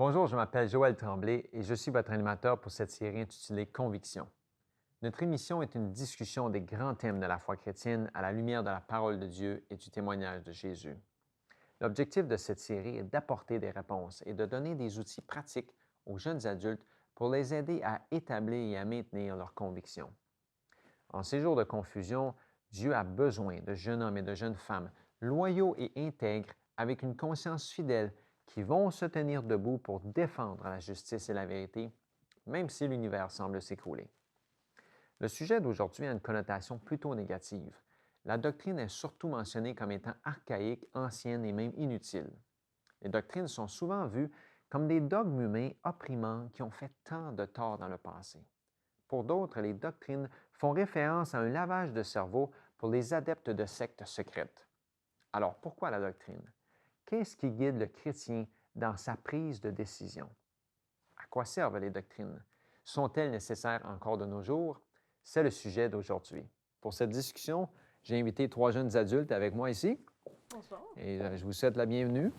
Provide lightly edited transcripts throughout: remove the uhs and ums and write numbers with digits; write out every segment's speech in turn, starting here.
Bonjour, je m'appelle Joël Tremblay et je suis votre animateur pour cette série intitulée Conviction. Notre émission est une discussion des grands thèmes de la foi chrétienne à la lumière de la parole de Dieu et du témoignage de Jésus. L'objectif de cette série est d'apporter des réponses et de donner des outils pratiques aux jeunes adultes pour les aider à établir et à maintenir leurs convictions. En ces jours de confusion, Dieu a besoin de jeunes hommes et de jeunes femmes loyaux et intègres avec une conscience fidèle qui vont se tenir debout pour défendre la justice et la vérité, même si l'univers semble s'écrouler. Le sujet d'aujourd'hui a une connotation plutôt négative. La doctrine est surtout mentionnée comme étant archaïque, ancienne et même inutile. Les doctrines sont souvent vues comme des dogmes humains opprimants qui ont fait tant de tort dans le passé. Pour d'autres, les doctrines font référence à un lavage de cerveau pour les adeptes de sectes secrètes. Alors, pourquoi la doctrine? Qu'est-ce qui guide le chrétien dans sa prise de décision? À quoi servent les doctrines? Sont-elles nécessaires encore de nos jours? C'est le sujet d'aujourd'hui. Pour cette discussion, j'ai invité 3 jeunes adultes avec moi ici. Bonsoir. Et je vous souhaite la bienvenue.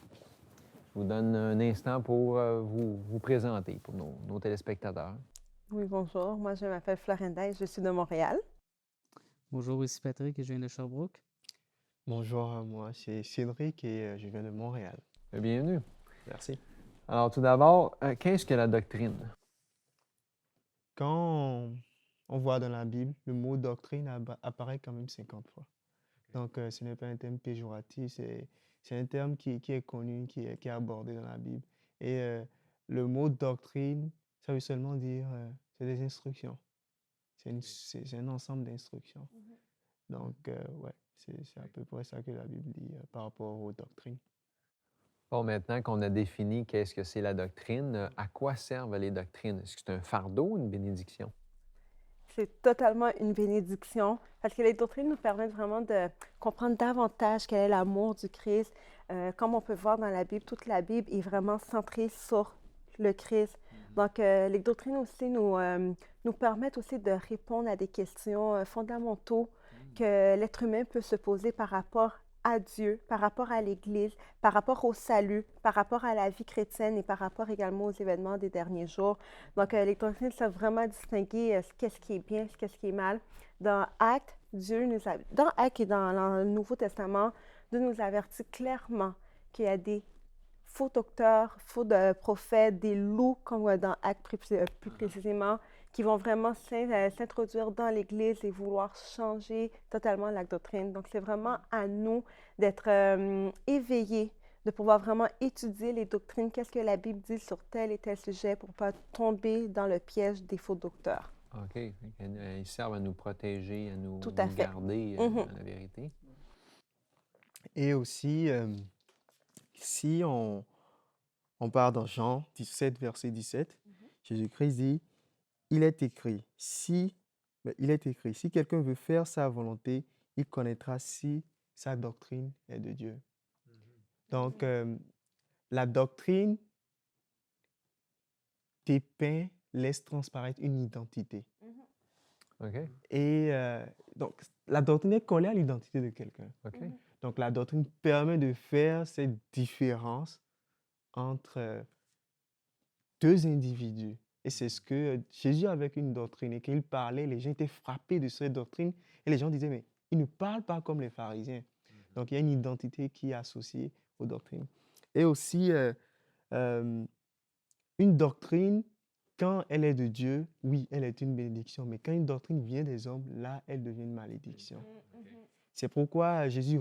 Je vous donne un instant pour vous présenter pour nos téléspectateurs. Oui, bonjour. Moi, je m'appelle Florinda et je suis de Montréal. Bonjour, ici Patrick et je viens de Sherbrooke. Bonjour, moi c'est Cédric et je viens de Montréal. Bienvenue. Merci. Alors, tout d'abord, qu'est-ce que la doctrine? Quand on voit dans la Bible, le mot doctrine apparaît quand même 50 fois. Donc, ce n'est pas un terme péjoratif, c'est un terme qui est connu, qui est abordé dans la Bible. Et le mot doctrine, ça veut seulement dire, c'est des instructions. C'est un ensemble d'instructions. Donc, ouais, c'est à peu près ça que la Bible dit par rapport aux doctrines. Bon, maintenant qu'on a défini qu'est-ce que c'est la doctrine, à quoi servent les doctrines? Est-ce que c'est un fardeau ou une bénédiction? C'est totalement une bénédiction parce que les doctrines nous permettent vraiment de comprendre davantage quel est l'amour du Christ. Comme on peut voir dans la Bible, toute la Bible est vraiment centrée sur le Christ. Donc, les doctrines aussi nous permettent aussi de répondre à des questions fondamentaux que l'être humain peut se poser par rapport à Dieu, par rapport à l'Église, par rapport au salut, par rapport à la vie chrétienne et par rapport également aux événements des derniers jours. Donc, les doctrines savent vraiment distinguer qu'est-ce qui est bien, qu'est-ce qui est mal. Dans Actes, dans Actes et dans le Nouveau Testament, Dieu nous avertit clairement qu'il y a des faux docteurs, faux prophètes, des loups, comme dans Actes plus précisément, qui vont vraiment s'introduire dans l'Église et vouloir changer totalement la doctrine. Donc, c'est vraiment à nous d'être éveillés, de pouvoir vraiment étudier les doctrines, qu'est-ce que la Bible dit sur tel et tel sujet pour ne pas tomber dans le piège des faux docteurs. OK. Ils servent à nous protéger, à nous Tout à fait. garder dans la vérité. Et aussi, si on part dans Jean 17, verset 17, Jésus-Christ dit, il est écrit, si quelqu'un veut faire sa volonté, il connaîtra si sa doctrine est de Dieu. Donc, la doctrine dépeint, laisse transparaître une identité. OK. Et donc, la doctrine est collée à l'identité de quelqu'un. OK. Donc, la doctrine permet de faire cette différence entre deux individus. Et c'est ce que Jésus avait avec une doctrine et qu'il parlait, les gens étaient frappés de cette doctrine et les gens disaient, mais il ne parle pas comme les pharisiens. Donc, il y a une identité qui est associée aux doctrines. Et aussi, une doctrine, quand elle est de Dieu, oui, elle est une bénédiction, mais quand une doctrine vient des hommes, là, elle devient une malédiction. C'est pourquoi Jésus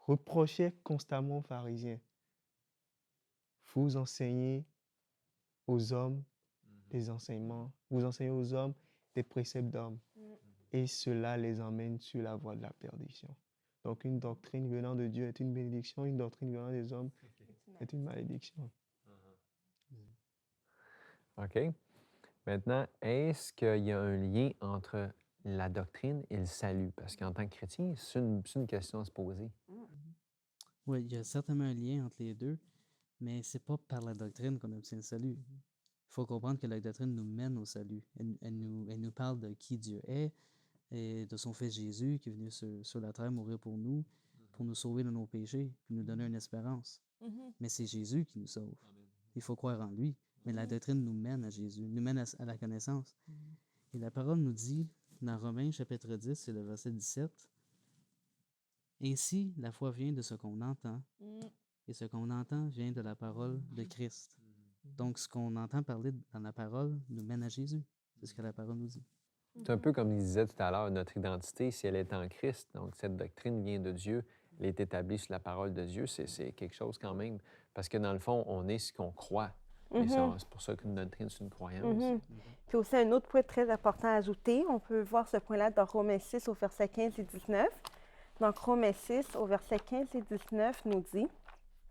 reprochait constamment aux pharisiens, vous enseignez aux hommes des enseignements, vous enseignez aux hommes des préceptes d'hommes, et cela les emmène sur la voie de la perdition. Donc, une doctrine venant de Dieu est une bénédiction, une doctrine venant des hommes est une malédiction. OK. Maintenant, est-ce qu'il y a un lien entre la doctrine et le salut? Parce qu'en tant que chrétien, c'est une question à se poser. Oui, il y a certainement un lien entre les deux, mais c'est pas par la doctrine qu'on obtient le salut. Il faut comprendre que la doctrine nous mène au salut. Elle nous parle de qui Dieu est et de son Fils Jésus qui est venu sur la terre mourir pour nous sauver de nos péchés, puis nous donner une espérance. Mais c'est Jésus qui nous sauve. Il faut croire en lui. Mais la doctrine nous mène à Jésus, nous mène à la connaissance. Et la parole nous dit, dans Romains chapitre 10, c'est le verset 17, « Ainsi, la foi vient de ce qu'on entend, et ce qu'on entend vient de la parole de Christ. » Donc, ce qu'on entend parler dans la parole nous mène à Jésus. C'est ce que la parole nous dit. C'est un peu comme il disait tout à l'heure, notre identité, si elle est en Christ, donc cette doctrine vient de Dieu, elle est établie sur la parole de Dieu, c'est quelque chose quand même, parce que dans le fond, on est ce qu'on croit. Et c'est pour ça qu'une doctrine, c'est une croyance. Puis aussi, un autre point très important à ajouter, on peut voir ce point-là dans Romains 6 au verset 15 et 19. Donc, Romains 6 au verset 15 et 19 nous dit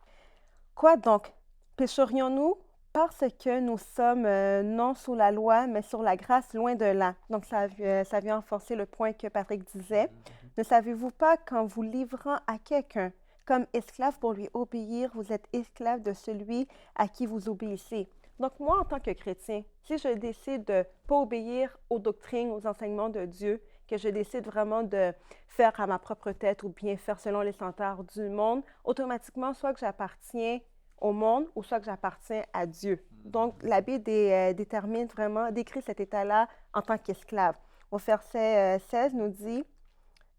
« Quoi donc? Pécherions-nous parce que nous sommes non sous la loi, mais sur la grâce, loin de là. » Donc, ça vient renforcer le point que Patrick disait. « Ne savez-vous pas qu'en vous livrant à quelqu'un comme esclave pour lui obéir, vous êtes esclave de celui à qui vous obéissez. » Donc, moi, en tant que chrétien, si je décide de ne pas obéir aux doctrines, aux enseignements de Dieu, que je décide vraiment de faire à ma propre tête ou bien faire selon les standards du monde, automatiquement, soit que j'appartiens au monde ou soit que j'appartiens à Dieu. Donc, la Bible décrit cet état-là en tant qu'esclave. Au verset 16 nous dit,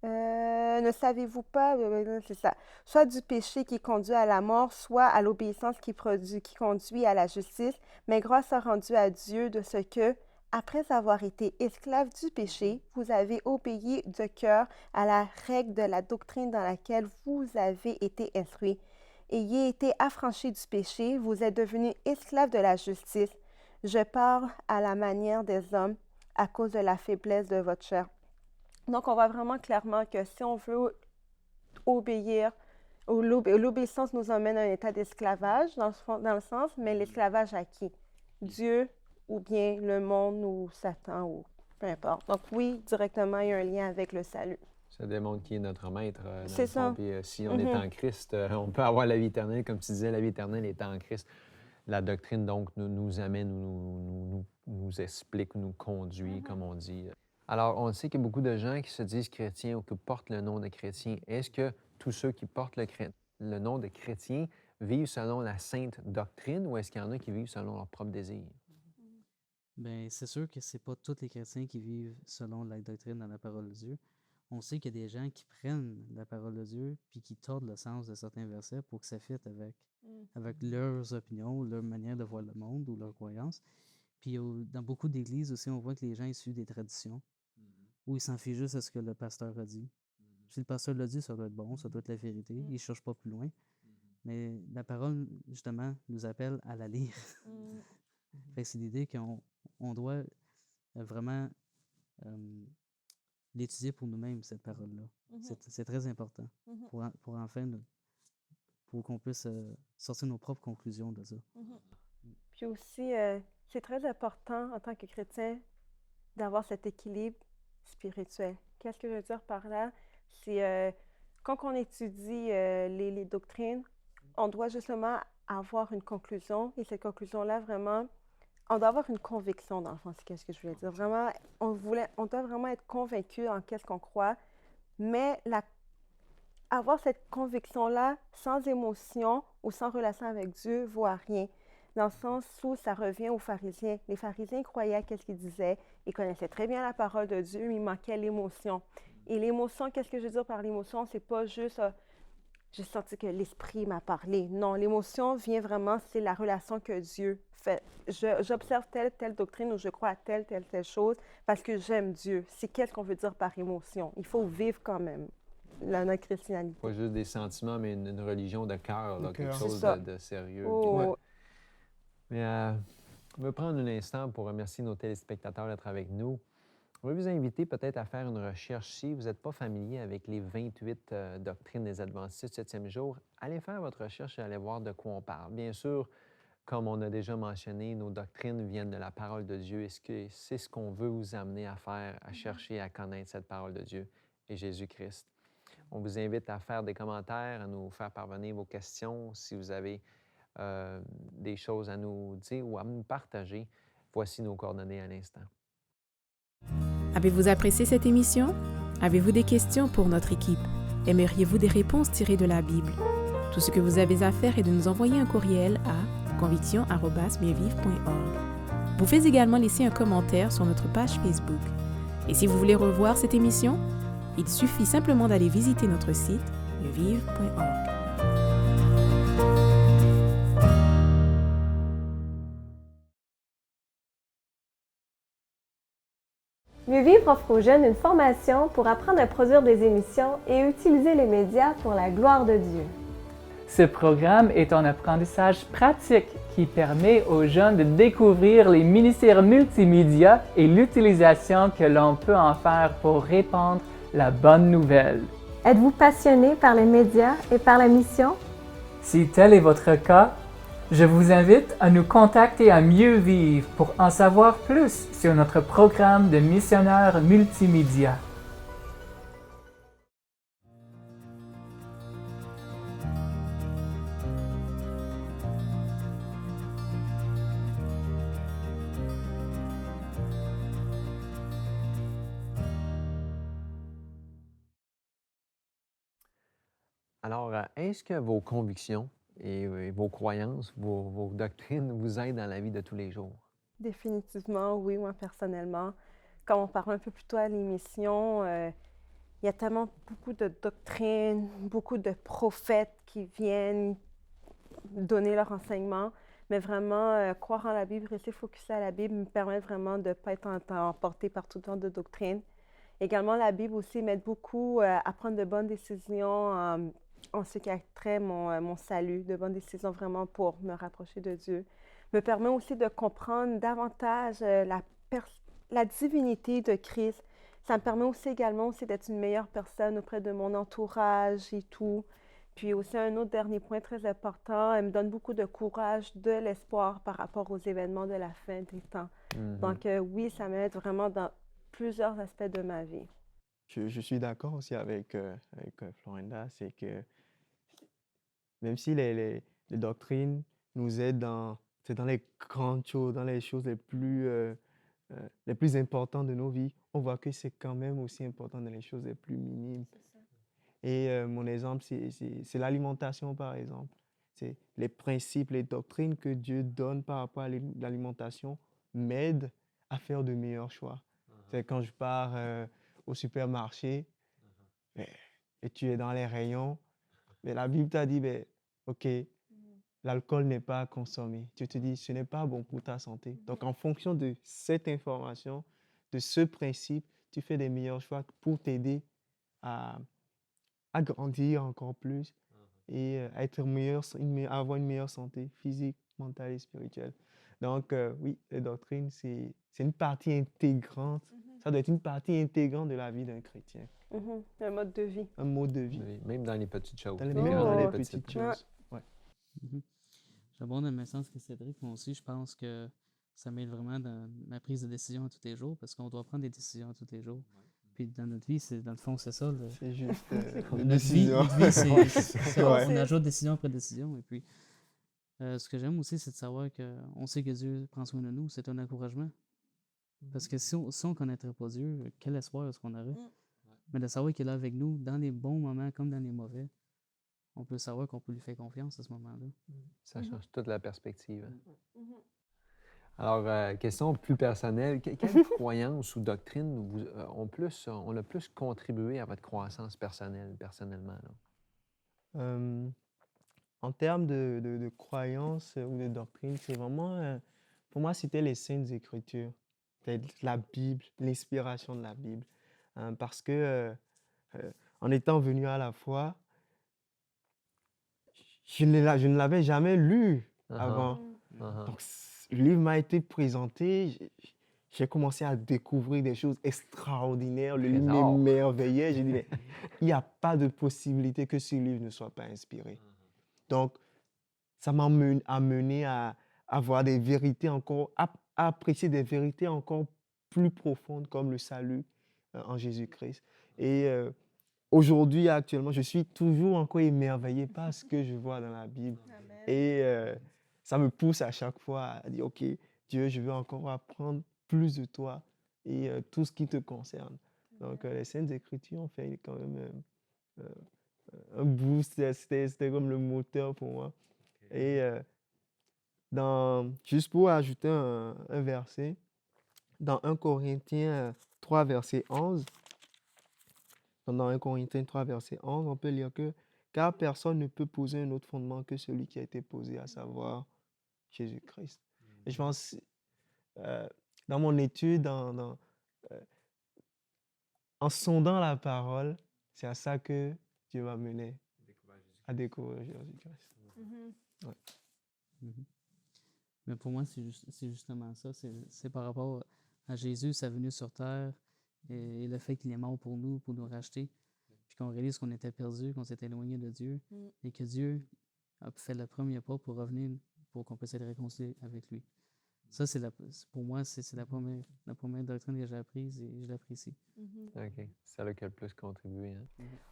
ne savez-vous pas, c'est ça, soit du péché qui conduit à la mort, soit à l'obéissance qui conduit à la justice, mais grâce soit rendue à Dieu de ce que, après avoir été esclave du péché, vous avez obéi de cœur à la règle de la doctrine dans laquelle vous avez été instruits. Ayez été affranchis du péché, vous êtes devenus esclaves de la justice. Je parle à la manière des hommes à cause de la faiblesse de votre chair. Donc, on voit vraiment clairement que si on veut obéir, l'obéissance nous emmène à un état d'esclavage, dans le sens, mais l'esclavage à qui? Dieu ou bien le monde ou Satan ou peu importe. Donc, oui, directement, il y a un lien avec le salut. Ça démontre qui est notre maître. C'est ça. Puis, si on est en Christ, on peut avoir la vie éternelle. Comme tu disais, la vie éternelle est en Christ. La doctrine, donc, nous amène, nous explique, nous conduit, comme on dit. Alors, on sait qu'il y a beaucoup de gens qui se disent chrétiens ou qui portent le nom de chrétien. Est-ce que tous ceux qui portent le nom de chrétien vivent selon la sainte doctrine ou est-ce qu'il y en a qui vivent selon leur propre désir? Bien, c'est sûr que c'est pas tous les chrétiens qui vivent selon la doctrine dans la parole de Dieu. On sait qu'il y a des gens qui prennent la parole de Dieu puis qui tordent le sens de certains versets pour que ça fitte avec leurs opinions, leur manière de voir le monde ou leurs croyances. Puis dans beaucoup d'églises aussi, on voit que les gens issus des traditions où ils s'en fichent juste à ce que le pasteur a dit. Si le pasteur l'a dit, ça doit être bon, ça doit être la vérité. Ils ne cherchent pas plus loin. Mais la parole, justement, nous appelle à la lire. Fait que c'est l'idée qu'on doit vraiment l'étudier pour nous-mêmes, cette parole-là. C'est très important pour qu'on puisse sortir nos propres conclusions de ça. Puis aussi, c'est très important en tant que chrétien d'avoir cet équilibre spirituel. Qu'est-ce que je veux dire par là? C'est quand on étudie les doctrines, on doit justement avoir une conclusion et cette conclusion-là, vraiment, on doit avoir une conviction dans le fond, c'est qu'est-ce que je voulais dire. Vraiment, on doit vraiment être convaincu en qu'est-ce qu'on croit, mais avoir cette conviction-là sans émotion ou sans relation avec Dieu vaut à rien. Dans le sens où ça revient aux pharisiens. Les pharisiens croyaient à ce qu'ils disaient. Ils connaissaient très bien la parole de Dieu, mais il manquait l'émotion. Et l'émotion, qu'est-ce que je veux dire par l'émotion? C'est pas juste j'ai senti que l'Esprit m'a parlé. Non, l'émotion vient vraiment, c'est la relation que Dieu fait. J'observe telle doctrine ou je crois à telle chose parce que j'aime Dieu. C'est qu'est-ce qu'on veut dire par émotion. Il faut vivre quand même notre christianité. Pas juste des sentiments, mais une religion de cœur, quelque chose de sérieux. Oh. Mais on va prendre un instant pour remercier nos téléspectateurs d'être avec nous. On va vous inviter peut-être à faire une recherche. Si vous n'êtes pas familier avec les 28 doctrines des adventistes du 7e jour, allez faire votre recherche et allez voir de quoi on parle. Bien sûr, comme on a déjà mentionné, nos doctrines viennent de la parole de Dieu et c'est ce qu'on veut vous amener à faire, à chercher à connaître cette parole de Dieu et Jésus-Christ. On vous invite à faire des commentaires, à nous faire parvenir vos questions. Si vous avez des choses à nous dire ou à nous partager, voici nos coordonnées à l'instant. Avez-vous apprécié cette émission? Avez-vous des questions pour notre équipe? Aimeriez-vous des réponses tirées de la Bible? Tout ce que vous avez à faire est de nous envoyer un courriel à conviction@mieuxvivre.org. Vous pouvez également laisser un commentaire sur notre page Facebook. Et si vous voulez revoir cette émission, il suffit simplement d'aller visiter notre site mieuxvivre.org. Mieux Vivre offre aux jeunes une formation pour apprendre à produire des émissions et utiliser les médias pour la gloire de Dieu. Ce programme est un apprentissage pratique qui permet aux jeunes de découvrir les ministères multimédia et l'utilisation que l'on peut en faire pour répandre la bonne nouvelle. Êtes-vous passionné par les médias et par la mission? Si tel est votre cas, je vous invite à nous contacter à Mieux Vivre pour en savoir plus sur notre programme de missionnaires multimédia. Alors, est-ce que vos convictions et vos croyances, vos doctrines vous aident dans la vie de tous les jours? Définitivement, oui, moi personnellement. Comme on parlait un peu plus tôt à l'émission, il y a tellement beaucoup de doctrines, beaucoup de prophètes qui viennent donner leur enseignement, mais vraiment croire en la Bible, rester focusé à la Bible me permet vraiment de ne pas être emporté par tout genre de doctrines. Également, la Bible aussi m'aide beaucoup à prendre de bonnes décisions en ce qui a trait mon salut, de bonnes décisions vraiment pour me rapprocher de Dieu. Me permet aussi de comprendre davantage la divinité de Christ. Ça me permet aussi également aussi d'être une meilleure personne auprès de mon entourage et tout. Puis aussi un autre dernier point très important, elle me donne beaucoup de courage, de l'espoir par rapport aux événements de la fin des temps. Donc oui, ça m'aide vraiment dans plusieurs aspects de ma vie. Je suis d'accord aussi avec Florinda, c'est que même si les doctrines nous aident c'est dans les grandes choses, dans les choses les plus importantes de nos vies, on voit que c'est quand même aussi important dans les choses les plus minimes. Et mon exemple, c'est l'alimentation, par exemple. C'est les principes, les doctrines que Dieu donne par rapport à l'alimentation m'aident à faire de meilleurs choix. C'est quand je pars au supermarché et tu es dans les rayons, mais la Bible t'a dit, OK, l'alcool n'est pas à consommer. Tu te dis, ce n'est pas bon pour ta santé. Donc, en fonction de cette information, de ce principe, tu fais des meilleurs choix pour t'aider à grandir encore plus et à être à avoir une meilleure santé physique, mentale et spirituelle. Donc, oui, les doctrines, c'est une partie intégrante. Ça doit être une partie intégrante de la vie d'un chrétien. Un mode de vie. Un mode de vie. Oui, même dans les petites choses. Même dans les petites Ouais. choses. Ouais. J'abonde le même sens que Cédric. Moi aussi, je pense que ça m'aide vraiment dans ma prise de décision à tous les jours parce qu'on doit prendre des décisions à tous les jours. Puis dans notre vie, dans le fond, c'est ça. C'est juste une Notre vie, décision. on ajoute décision après décision. Et puis, ce que j'aime aussi, c'est de savoir qu'on sait que Dieu prend soin de nous. C'est un encouragement. Parce que si on ne connaîtrait pas Dieu, quel espoir est-ce qu'on aurait? Mais de savoir qu'il est là avec nous, dans les bons moments comme dans les mauvais, on peut savoir qu'on peut lui faire confiance à ce moment-là. Ça change toute la perspective. Alors, question plus personnelle, quelles croyances ou doctrines ont le plus contribué à votre croissance personnellement? Là? En termes de croyances ou de doctrines, c'est vraiment, pour moi, c'était les Saintes Écritures. C'est la Bible, l'inspiration de la Bible. Parce que en étant venu à la foi, je ne l'avais jamais lu avant. Donc, le livre m'a été présenté, j'ai commencé à découvrir des choses extraordinaires. Le livre m'émerveillait. J'ai dit, mais il n'y a pas de possibilité que ce livre ne soit pas inspiré. Donc, ça m'a amené à avoir des vérités encore, à apprécier des vérités encore plus profondes comme le salut en Jésus-Christ. Et aujourd'hui, actuellement, je suis toujours encore émerveillé par ce que je vois dans la Bible. Amen. Et ça me pousse à chaque fois à dire, OK, Dieu, je veux encore apprendre plus de toi et tout ce qui te concerne. Donc, les Saintes Écritures ont fait quand même un boost. C'était comme le moteur pour moi. Et Juste pour ajouter un verset, dans 1 Corinthiens 3, verset 11, dans 1 Corinthiens 3, verset 11, on peut lire que car personne ne peut poser un autre fondement que celui qui a été posé, à savoir Jésus-Christ. Et je pense, euh, dans mon étude, euh, en sondant la parole, c'est à ça que Dieu m'a mené, à découvrir Jésus-Christ. Ouais. Mhm. Mais pour moi, c'est justement ça. C'est par rapport à Jésus, sa venue sur terre et le fait qu'il est mort pour nous racheter. Puis qu'on réalise qu'on était perdu, qu'on s'était éloigné de Dieu et que Dieu a fait le premier pas pour revenir, pour qu'on puisse être réconcilié avec lui. Ça, pour moi, c'est la première doctrine que j'ai apprise et je l'apprécie. OK. C'est ça qui a le plus contribué. Hein?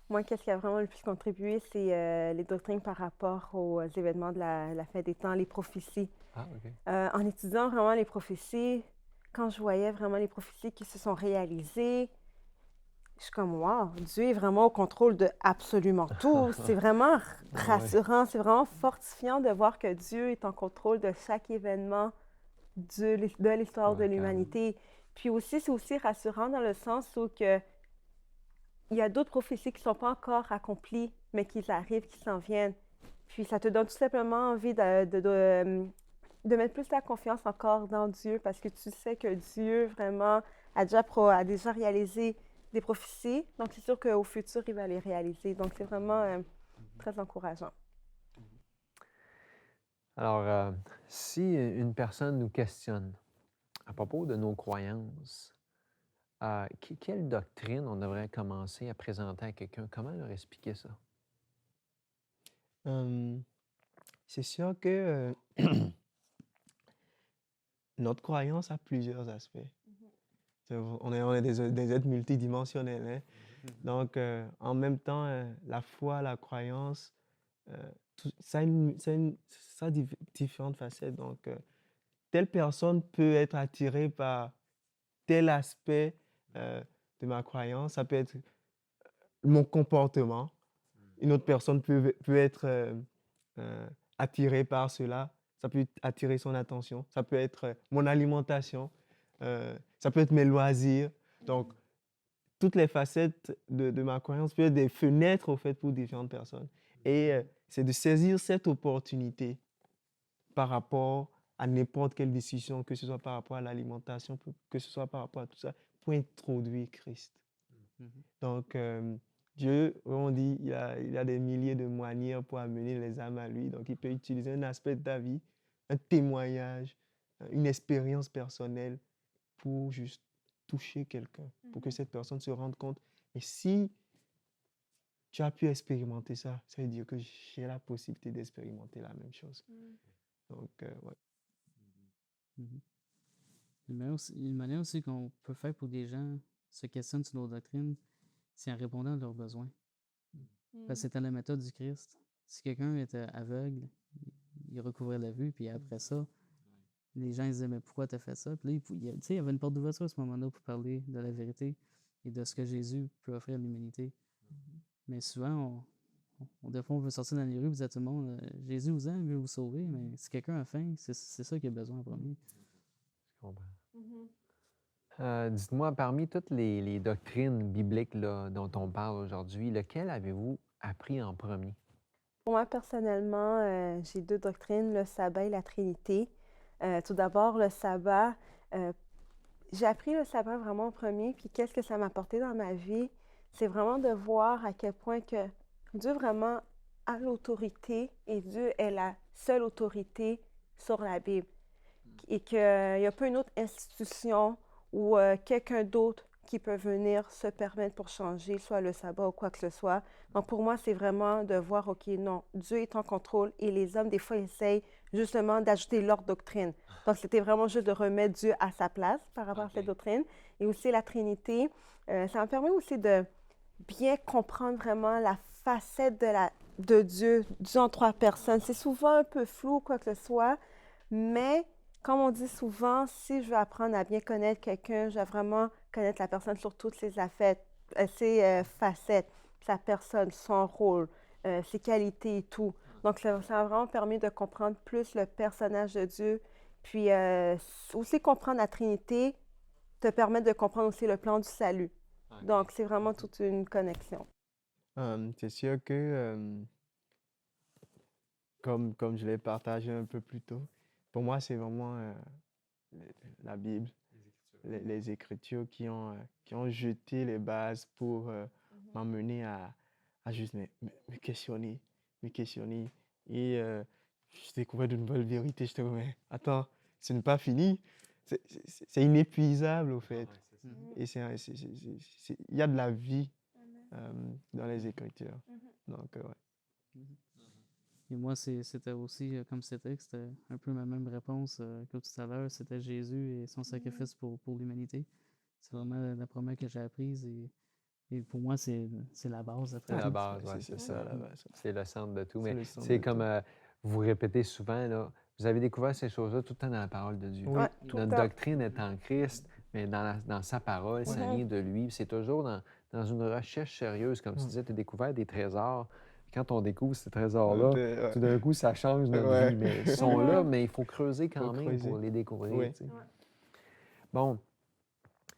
Moi, qu'est-ce qui a vraiment le plus contribué, c'est les doctrines par rapport aux événements de la fin des temps, les prophéties. Ah, OK. En étudiant vraiment les prophéties, quand je voyais vraiment les prophéties qui se sont réalisées, je suis comme, wow, Dieu est vraiment au contrôle de absolument tout. C'est vraiment rassurant, c'est vraiment fortifiant de voir que Dieu est en contrôle de chaque événement de l'histoire de l'humanité. Puis aussi, c'est aussi rassurant dans le sens où il y a d'autres prophéties qui ne sont pas encore accomplies, mais qui arrivent, qui s'en viennent. Puis ça te donne tout simplement envie de mettre plus ta confiance encore dans Dieu parce que tu sais que Dieu vraiment a déjà réalisé des prophéties. Donc, c'est sûr qu'au futur, il va les réaliser. Donc, c'est vraiment très encourageant. Alors, si une personne nous questionne à propos de nos croyances, quelle doctrine on devrait commencer à présenter à quelqu'un? Comment leur expliquer ça? C'est sûr que notre croyance a plusieurs aspects. On est des êtres multidimensionnels. Hein? Donc, en même temps, la foi, la croyance, ça a différentes facettes. Donc, telle personne peut être attirée par tel aspect de ma croyance. Ça peut être mon comportement. Une autre personne peut être attirée par cela. Ça peut attirer son attention. Ça peut être mon alimentation. Ça peut être mes loisirs. Donc, toutes les facettes de ma croyance peuvent être des fenêtres, au fait, pour différentes personnes. Et c'est de saisir cette opportunité par rapport à n'importe quelle décision, que ce soit par rapport à l'alimentation, que ce soit par rapport à tout ça, pour introduire Christ. Donc, Dieu, on dit, il a des milliers de manières pour amener les âmes à lui. Donc, il peut utiliser un aspect de ta vie, un témoignage, une expérience personnelle pour juste toucher quelqu'un, pour que cette personne se rende compte. Et si tu as pu expérimenter ça, ça veut dire que j'ai la possibilité d'expérimenter la même chose. Donc, ouais. Une manière aussi qu'on peut faire pour des gens se questionnent sur nos doctrines, c'est en répondant à leurs besoins. Parce que c'était la méthode du Christ. Si quelqu'un était aveugle, il recouvrait la vue, puis après ça, les gens ils disaient, mais pourquoi tu as fait ça? Puis là, il y avait une porte d'ouverture à ce moment-là pour parler de la vérité et de ce que Jésus peut offrir à l'humanité. Mais souvent, des fois, on veut sortir dans les rues et dire à tout le monde, Jésus vous aime, il veut vous sauver, mais si quelqu'un a faim, c'est ça qu'il a besoin en premier. Je comprends. Dites-moi, parmi toutes les doctrines bibliques là, dont on parle aujourd'hui, lequel avez-vous appris en premier? Pour moi, personnellement, j'ai 2 doctrines, le sabbat et la Trinité. Tout d'abord, le sabbat. J'ai appris le sabbat vraiment en premier, puis qu'est-ce que ça m'a apporté dans ma vie? C'est vraiment de voir à quel point que Dieu vraiment a l'autorité et Dieu est la seule autorité sur la Bible. Et qu'il n'y a pas une autre institution ou quelqu'un d'autre qui peut venir se permettre pour changer, soit le sabbat ou quoi que ce soit. Donc, pour moi, c'est vraiment de voir, OK, non, Dieu est en contrôle et les hommes, des fois, essayent justement d'ajouter leur doctrine. Donc, c'était vraiment juste de remettre Dieu à sa place par rapport à cette doctrine. Et aussi la Trinité, ça me permet aussi de bien comprendre vraiment la facette de Dieu, Dieu en 3 personnes. C'est souvent un peu flou, quoi que ce soit, mais comme on dit souvent, si je veux apprendre à bien connaître quelqu'un, je vais vraiment connaître la personne sur toutes ses facettes, sa personne, son rôle, ses qualités et tout. Donc, ça a vraiment permis de comprendre plus le personnage de Dieu, puis aussi comprendre la Trinité te permet de comprendre aussi le plan du salut. Donc, c'est vraiment toute une connexion. C'est sûr que, comme je l'ai partagé un peu plus tôt, pour moi, c'est vraiment la Bible, les Écritures qui ont jeté les bases pour m'amener à juste me questionner, me questionner. Et je découvrais de nouvelles vérités. Je te dis, mais attends, ce n'est pas fini. C'est inépuisable, au fait. Et il y a de la vie dans les Écritures. Donc, ouais. Et moi, c'était aussi, comme c'était un peu ma même réponse que tout à l'heure. C'était Jésus et son sacrifice pour l'humanité. C'est vraiment la première que j'ai apprise. Et pour moi, c'est la base après C'est la tout. base, ouais, C'est c'est ça. la base. C'est le centre de tout. C'est Mais le centre c'est de comme tout. vous répétez souvent, là, vous avez découvert ces choses-là tout le temps dans la parole de Dieu. Oui. Ouais, tout le Notre temps. doctrine est en Christ, mais dans sa parole, ça vient de lui. C'est toujours dans une recherche sérieuse. Comme tu disais, tu as découvert des trésors. Quand on découvre ces trésors-là, Ouais. tout d'un coup, ça change notre Ouais. vie. Mais ils sont là, mais il faut creuser quand Faut même creuser. pour les découvrir. Oui. tu sais. Bon,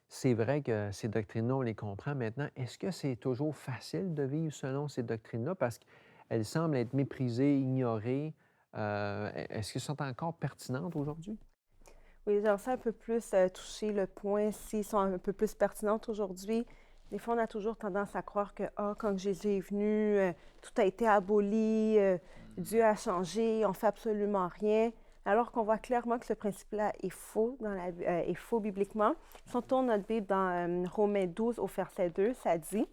c'est vrai que ces doctrines-là, on les comprend maintenant. Est-ce que c'est toujours facile de vivre selon ces doctrines-là? Parce qu'elles semblent être méprisées, ignorées. Est-ce qu'elles sont encore pertinentes aujourd'hui? Oui, j'aimerais ça un peu plus toucher le point s'ils sont un peu plus pertinentes aujourd'hui. Des fois, on a toujours tendance à croire que quand Jésus est venu, tout a été aboli, Dieu a changé, on fait absolument rien. Alors qu'on voit clairement que ce principe-là est faux, est faux bibliquement. Si on tourne notre Bible dans Romains 12 au verset 2, ça dit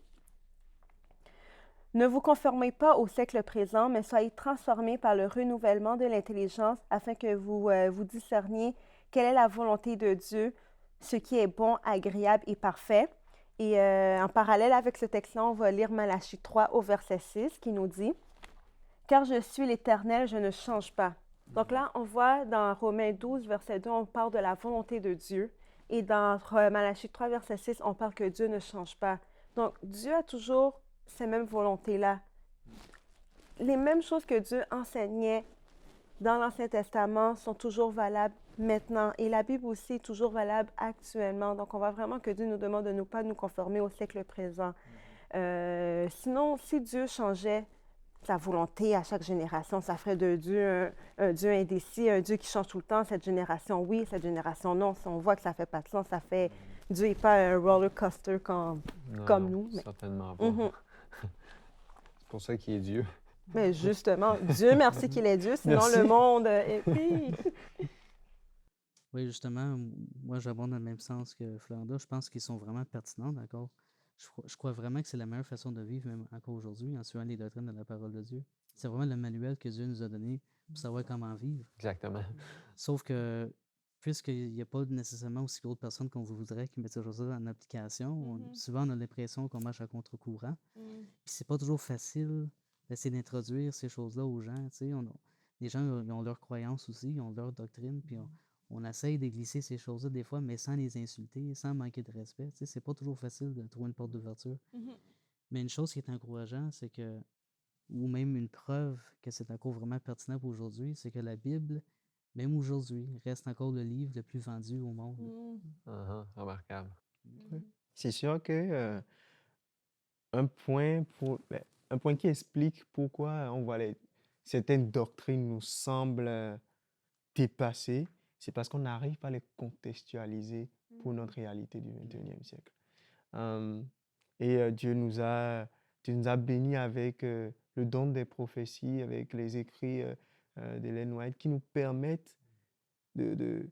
« Ne vous conformez pas au siècle présent, mais soyez transformés par le renouvellement de l'intelligence afin que vous discerniez quelle est la volonté de Dieu, ce qui est bon, agréable et parfait. » Et en parallèle avec ce texte-là, on va lire Malachie 3 au verset 6 qui nous dit « Car je suis l'Éternel, je ne change pas. » Donc là, on voit dans Romains 12, verset 2, on parle de la volonté de Dieu. Et dans Malachie 3, verset 6, on parle que Dieu ne change pas. Donc, Dieu a toujours ces mêmes volontés-là. Les mêmes choses que Dieu enseignait dans l'Ancien Testament sont toujours valables maintenant. Et la Bible aussi est toujours valable actuellement. Donc, on voit vraiment que Dieu nous demande de ne pas nous conformer au siècle présent. Sinon, si Dieu changeait sa volonté à chaque génération, ça ferait de Dieu un Dieu indécis, un Dieu qui change tout le temps. Cette génération, oui, cette génération, non. Si on voit que ça fait pas de sens, ça fait... Dieu n'est pas un roller coaster comme nous. Mais... Certainement pas. C'est pour ça qu'il est Dieu. Mais justement, Dieu merci qu'il est Dieu, sinon Merci. le monde est pire. Oui, justement, moi, j'abonde dans le même sens que Florenda. Je pense qu'ils sont vraiment pertinents, d'accord? Je crois vraiment que c'est la meilleure façon de vivre, même encore aujourd'hui, en suivant les doctrines de la parole de Dieu. C'est vraiment le manuel que Dieu nous a donné pour savoir comment vivre. Exactement. Sauf que, puisqu'il n'y a pas nécessairement aussi d'autres personnes qu'on voudrait qui mettent ces choses-là en application, souvent on a l'impression qu'on marche à contre-courant. Puis c'est pas toujours facile d'essayer d'introduire ces choses-là aux gens. Tu sais, les gens ils ont leurs croyances aussi, ils ont leur doctrine, puis on essaye de glisser ces choses-là des fois, mais sans les insulter, sans manquer de respect. Tu sais, c'est pas toujours facile de trouver une porte d'ouverture. Mais une chose qui est encourageante, c'est que, ou même une preuve que c'est encore vraiment pertinent pour aujourd'hui, c'est que la Bible, même aujourd'hui, reste encore le livre le plus vendu au monde. Remarquable. C'est sûr que un point qui explique pourquoi on voit certaines doctrines nous semblent dépassées, c'est parce qu'on n'arrive pas à les contextualiser pour notre réalité du 21e siècle. Dieu nous a bénis avec le don des prophéties, avec les écrits d'Ellen White qui nous permettent de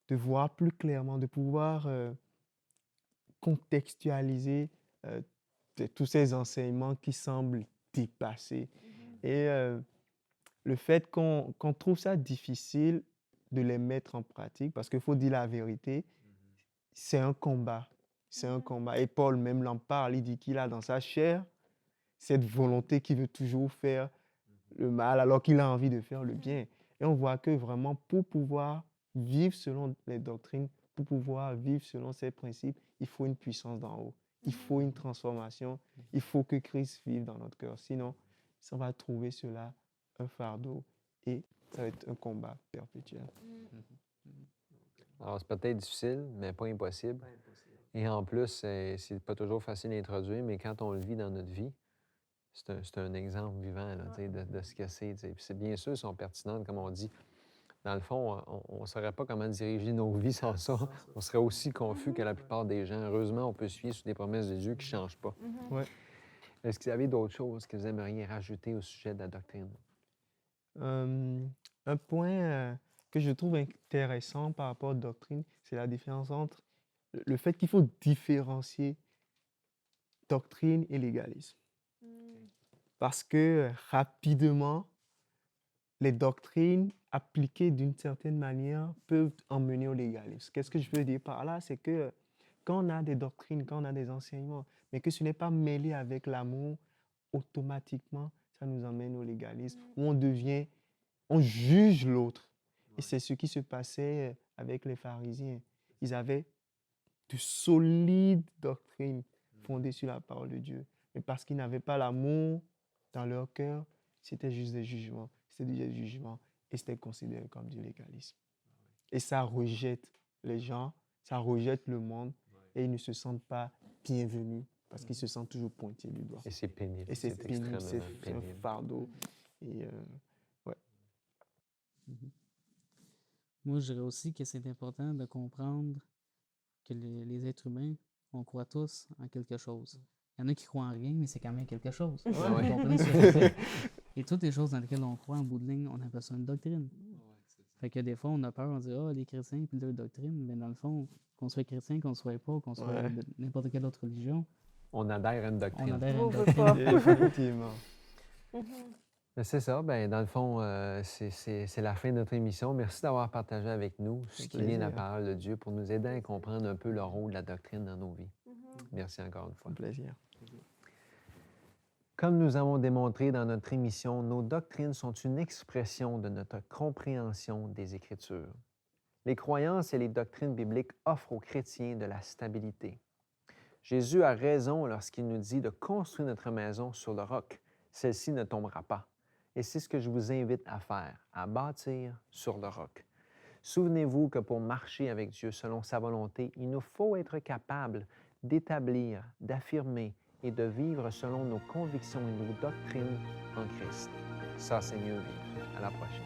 voir plus clairement, de pouvoir contextualiser tous ces enseignements qui semblent dépassés. Et le fait qu'on trouve ça difficile de les mettre en pratique, parce qu'il faut dire la vérité, c'est un combat. C'est un combat. Et Paul même l'en parle, il dit qu'il a dans sa chair cette volonté qui veut toujours faire le mal alors qu'il a envie de faire le bien. Et on voit que vraiment pour pouvoir vivre selon les doctrines, pour pouvoir vivre selon ces principes, il faut une puissance d'en haut. Il faut une transformation. Il faut que Christ vive dans notre cœur. Sinon, on va trouver cela un fardeau et ça va être un combat perpétuel. Alors, c'est peut-être difficile, mais pas impossible. Et en plus, c'est pas toujours facile à introduire, mais quand on le vit dans notre vie, c'est un exemple vivant là, tu sais, de ce que c'est. Tu sais. Puis c'est bien sûr, ils sont pertinentes, comme on dit. Dans le fond, on ne saurait pas comment diriger nos vies sans ça. On serait aussi confus que la plupart des gens. Heureusement, on peut se fier sur des promesses de Dieu qui ne changent pas. Ouais. Est-ce qu'il y avait d'autres choses que vous aimeriez rajouter au sujet de la doctrine? Un point que je trouve intéressant par rapport à la doctrine, c'est la différence entre le fait qu'il faut différencier doctrine et légalisme. Parce que rapidement, les doctrines appliquées d'une certaine manière peuvent emmener au légalisme. Qu'est-ce que je veux dire par là? C'est que quand on a des doctrines, quand on a des enseignements, mais que ce n'est pas mêlé avec l'amour, automatiquement, ça nous emmène au légalisme, où on juge l'autre. Et c'est ce qui se passait avec les pharisiens. Ils avaient de solides doctrines fondées sur la parole de Dieu. Mais parce qu'ils n'avaient pas l'amour dans leur cœur, c'était juste des jugements. C'était des jugements et c'était considéré comme du légalisme. Et ça rejette les gens, ça rejette le monde et ils ne se sentent pas bienvenus parce qu'ils se sentent toujours pointés du doigt. Et c'est pénible. Et c'est pénible, c'est un pénible. fardeau. Et ouais. Moi, je dirais aussi que c'est important de comprendre que les êtres humains, on croit tous en quelque chose. Il y en a qui croient en rien, mais c'est quand même quelque chose. Vous comprenez ce que je veux dire? Et toutes les choses dans lesquelles on croit en bout de ligne, on appelle ça une doctrine. Fait que des fois, on a peur, on dit « Ah, les chrétiens, puis leur doctrine », mais dans le fond, qu'on soit chrétien, qu'on soit pas, qu'on soit de n'importe quelle autre religion, On adhère à une doctrine. on adhère à On une veut doctrine. pas. Effectivement. Mais c'est ça, ben, dans le fond, c'est la fin de notre émission. Merci d'avoir partagé avec nous ce qui vient de la plaisir. parole de Dieu pour nous aider à comprendre un peu le rôle de la doctrine dans nos vies. Merci encore une fois. Un plaisir. Comme nous avons démontré dans notre émission, nos doctrines sont une expression de notre compréhension des Écritures. Les croyances et les doctrines bibliques offrent aux chrétiens de la stabilité. Jésus a raison lorsqu'il nous dit de construire notre maison sur le roc. Celle-ci ne tombera pas. Et c'est ce que je vous invite à faire, à bâtir sur le roc. Souvenez-vous que pour marcher avec Dieu selon sa volonté, il nous faut être capable d'établir, d'affirmer et de vivre selon nos convictions et nos doctrines en Christ. Ça, c'est mieux vivre. À la prochaine.